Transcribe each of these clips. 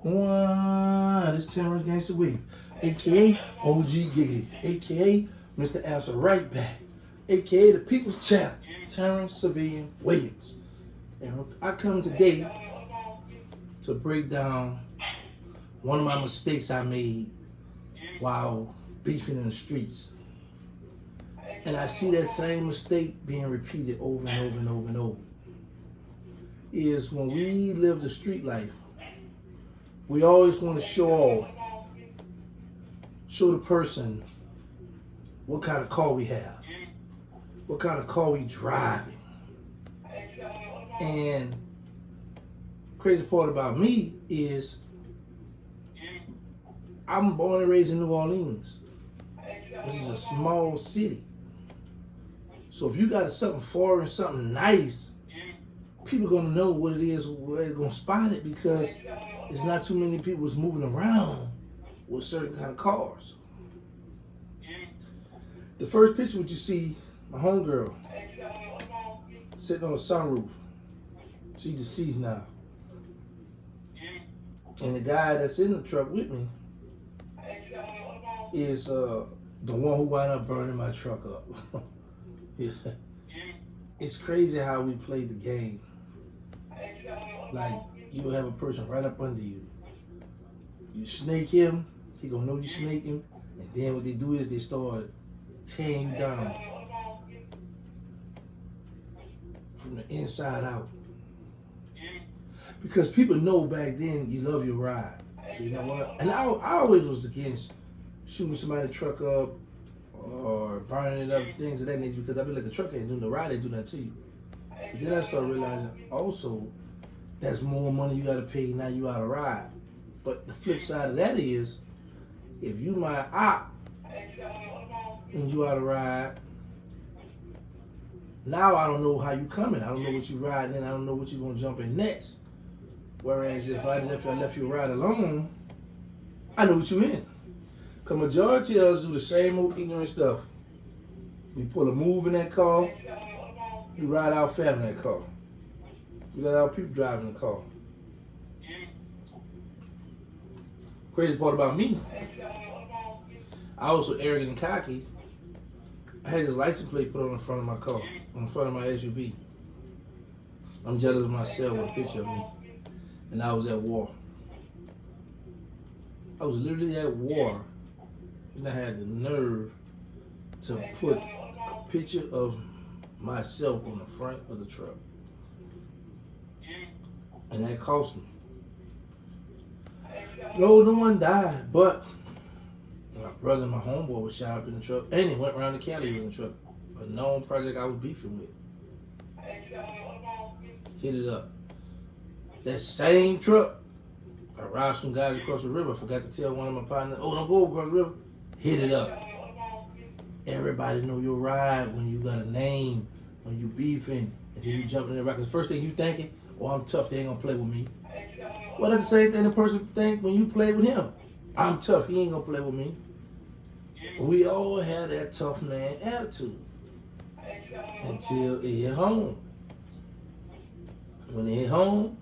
One, this is Terrance Gangsta Wave, aka OG Giggity, aka Mr. Answer Right Back, aka the People's Champ, Terrance Civilian Williams. And I come today to break down one of my mistakes I made while beefing in the streets. And I see that same mistake being repeated over and over and over and over. Is when we live the street life, we always want to show off, show the person what kind of car we have, what kind of car we driving. And crazy part about me is I'm born and raised in New Orleans. This is a small city. So if you got something foreign, something nice, people gonna know what it is, where they're gonna spot it, because there's not too many people that's moving around with certain kind of cars. The first picture what you see, my homegirl sitting on a sunroof. She's deceased now. And the guy that's in the truck with me is the one who wound up burning my truck up. Yeah. It's crazy how we play the game. Like, you'll have a person right up under you. You snake him, he gonna know you snake him, and then what they do is they start tearing you down from the inside out. Because people know back then you love your ride. So you know what? And I always was against shooting somebody's truck up or burning it up, things of that nature, because I be like, the truck ain't doing the ride, ain't doing that to you. But then I started realizing also that's more money you gotta pay now you out of ride. But the flip side of that is, if you my op and you out of ride, now I don't know how you coming. I don't know what you riding in. I don't know what you gonna jump in next. Whereas if I left you ride alone, I know what you in. Because majority of us do the same old ignorant stuff. We pull a move in that car. We ride our family in that car. We let our people drive in the car. Crazy part about me, I was so arrogant and cocky, I had this license plate put on the front of my car, on the front of my SUV. I'm jealous of myself with a picture of me. And I was at war. I was literally at war, and I had the nerve to put a picture of myself on the front of the truck. And that cost me. No one died, but my brother and my homeboy was shot up in the truck, and he went around the Cali in the truck. A known project I was beefing with. Hit it up. That same truck, I robbed some guys across the river. I forgot to tell one of my partners, oh, don't go across the river. Hit it up. Everybody know your ride when you got a name, when you beefing, and then you jump in the rock. The first thing you thinking, oh, I'm tough, they ain't gonna play with me. Well, that's the same thing the person think when you play with him. I'm tough, he ain't gonna play with me. We all had that tough man attitude until it hit home. When it hit home,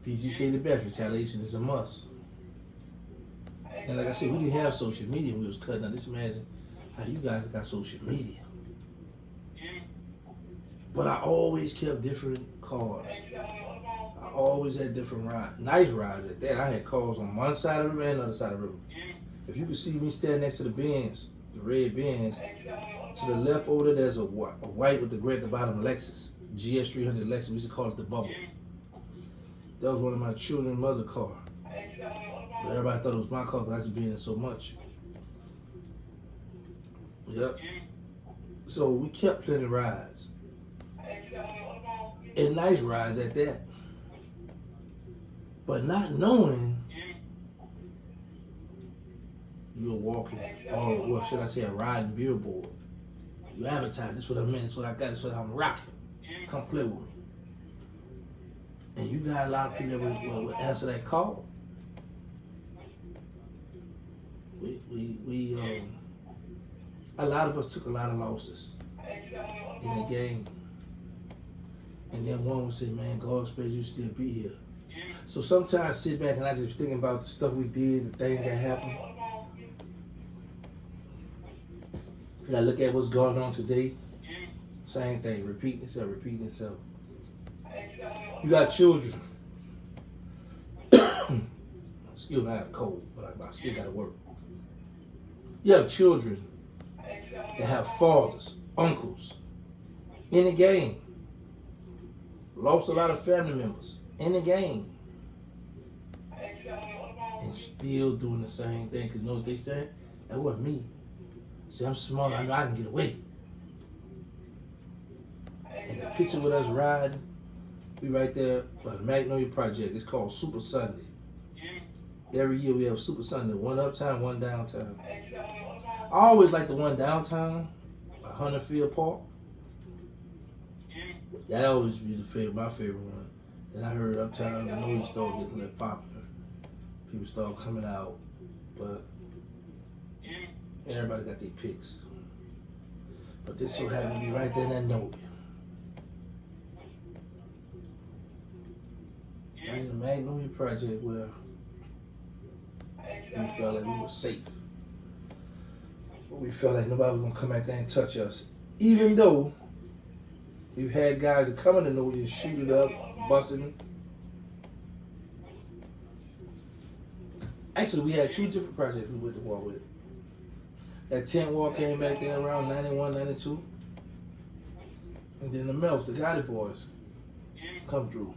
PG say the best, retaliation is a must. And like I said, we didn't have social media when we was cutting out. Just imagine how you guys got social media. But I always kept different cars. I always had different rides. Nice rides at that. I had cars on one side of the river and the other side of the river. If you could see me standing next to the Benz, the red Benz, to the left over there, there's a white with the gray at the bottom Lexus. GS300 Lexus. We used to call it the Bubble. That was one of my children's mother car. But everybody thought it was my car because I used to be in it so much. Yep. So we kept plenty of rides. And nice rides at that. But not knowing you're walking, or what should I say, a riding billboard. You advertise, this is what I'm in, this is what I got, this is what I'm rocking. Come play with me. And you got a lot of people that will answer that call. A lot of us took a lot of losses in the game. And then one would say, man, God space you still be here. So sometimes I sit back and I just think about the stuff we did, the things that happened. And I look at what's going on today. Same thing, repeating itself, repeating itself. You got children. Still not have cold, but I still got to work. You have children that have fathers, uncles in the game. Lost a lot of family members in the game. And still doing the same thing. Because you know what they said? That wasn't me. See, I'm smart. I know I can get away. And the picture with us riding, we right there by the Magnolia Project. It's called Super Sunday. Every year we have Super Sunday. One uptown, one downtown. I always like the one downtown, Hunterfield Park. That always be my favorite one. Then I heard uptown, I know you started getting a little popular. People start coming out, but everybody got their picks. But this so happened to be right there in that Magnolia. Right in the Magnolia Project where we felt like we were safe. We felt like nobody was going to come back there and touch us. Even though we've had guys that come in the Magnolia and shoot it up, busting. Actually, we had two different projects we went to war with. That tent war came back there around 91, 92. And then the Melts, the Gotti Boys, come through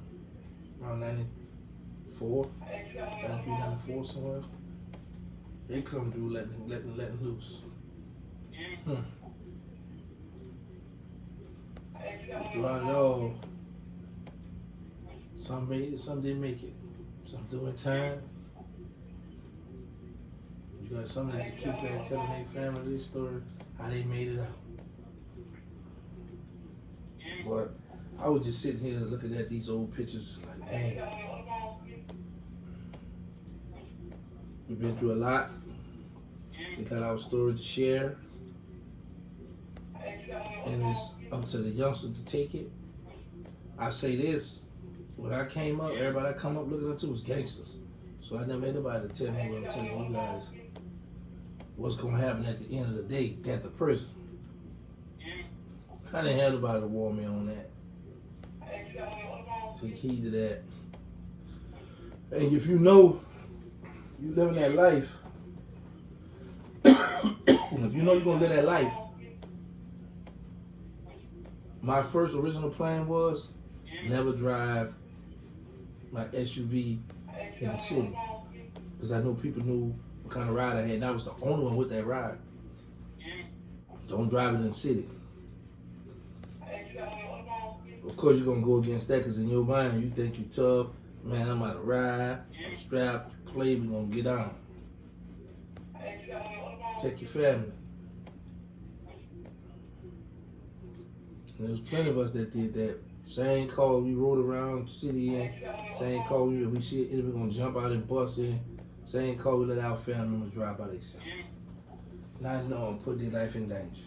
around 94, 93, 94 somewhere. They come through letting loose. Throughout it all, some made it, some didn't make it. Some doing time. You got some that just keep that telling their family their story, how they made it out. But I was just sitting here looking at these old pictures like, man, we've been through a lot. We got our story to share. And it's up to the youngsters to take it. I say this, when I came up, everybody I come up looking up to was gangsters. So I never had nobody to tell me what I'm telling you guys. What's going to happen at the end of the day at the prison. I didn't have nobody to warn me on that. Take heed to that. And if you know you living that life, if you know you're going to live that life, my first original plan was never drive my SUV in the city. Because I know people knew what kind of ride I had, and I was the only one with that ride. Don't drive it in the city. Of course, you're going to go against that because in your mind, you think you're tough. Man, I'm out of ride. I'm strapped. Play, we're going to get on. Take your family. And there's plenty of us that did that. Same car we rode around the city in. Same car we see an enemy going to jump out and bust in. Same car we let our family members drive by themselves. Not knowing, put their life in danger.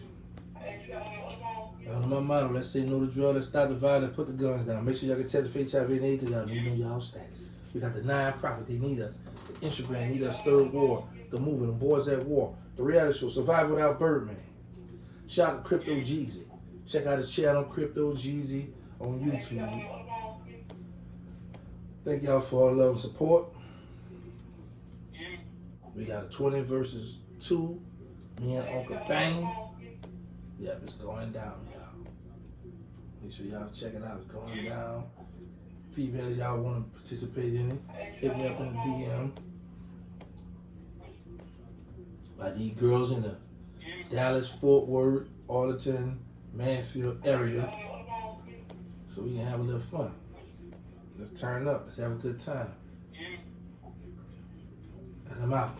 Y'all know my motto, let's say no to drill, let's stop the violence, put the guns down. Make sure y'all can test the HIV and AIDS because y'all need to know y'all status. We got the non-profit, they need us. The Instagram need us, Third War, the movement, the Boys at War, the reality show, Survive Without Birdman. Shout out to Crypto Jeezy. Check out his channel, Crypto Jeezy, on YouTube. Thank y'all for all the love and support. We got a 20 versus 2. Me and Uncle Bang. Yep, it's going down, y'all. Make sure y'all check it out. It's going down. Females, y'all want to participate in it, hit me up in the DM. I need girls in the Dallas, Fort Worth, Arlington, Manfield area, so we can have a little fun. Let's turn up. Let's have a good time. And I'm out.